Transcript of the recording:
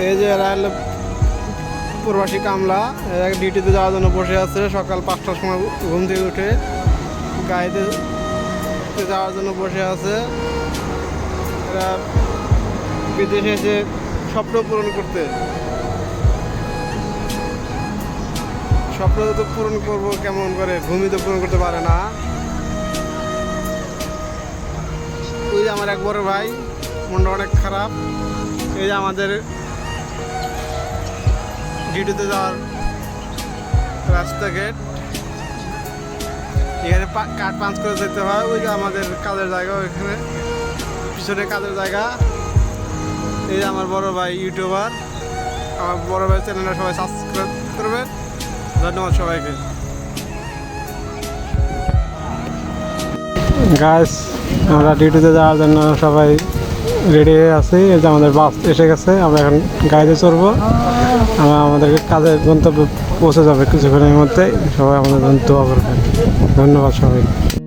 এই যে এরা হলো প্রবাসী কামলা, এরা ডিউটিতে যাওয়ার জন্য বসে আছে। সকাল 5টার সময় ঘুম থেকে উঠে গাড়িতে যাওয়ার জন্য বসে আছে। এরা বিদেশে এসে স্বপ্ন পূরণ করতে, স্বপ্ন তো পূরণ করবো কেমন করে, ঘুমই তো পূরণ করতে পারে না। ওই যে আমার এক বড় ভাই, মনটা অনেক খারাপ। এই যে আমাদের ডিউটিতে যাওয়ার রাস্তাঘাট, এখানে কাঠ পাঞ্চ করে যেতে হয়। ওই যে আমাদের কাজের জায়গা, ওইখানে পিছনে কাজের জায়গা। এই যে আমার বড় ভাই ইউটিউবার, আমার বড় ভাই চ্যানেলটা সবাই সাবস্ক্রাইব করবেন। ধন্যবাদ সবাইকে। গাইস, আমরা ডিউটিতে যাওয়ার জন্য সবাই রেডি হয়ে আছি। এই যে আমাদের বাস এসে গেছে, আমরা এখন গাড়িতে চড়বো। আমরা আমাদের কাজের গন্তব্যে পৌঁছে যাবে কিছুক্ষণের মধ্যে। সবাই আমাদের জন্য দোয়া করবেন। ধন্যবাদ সবাইকে।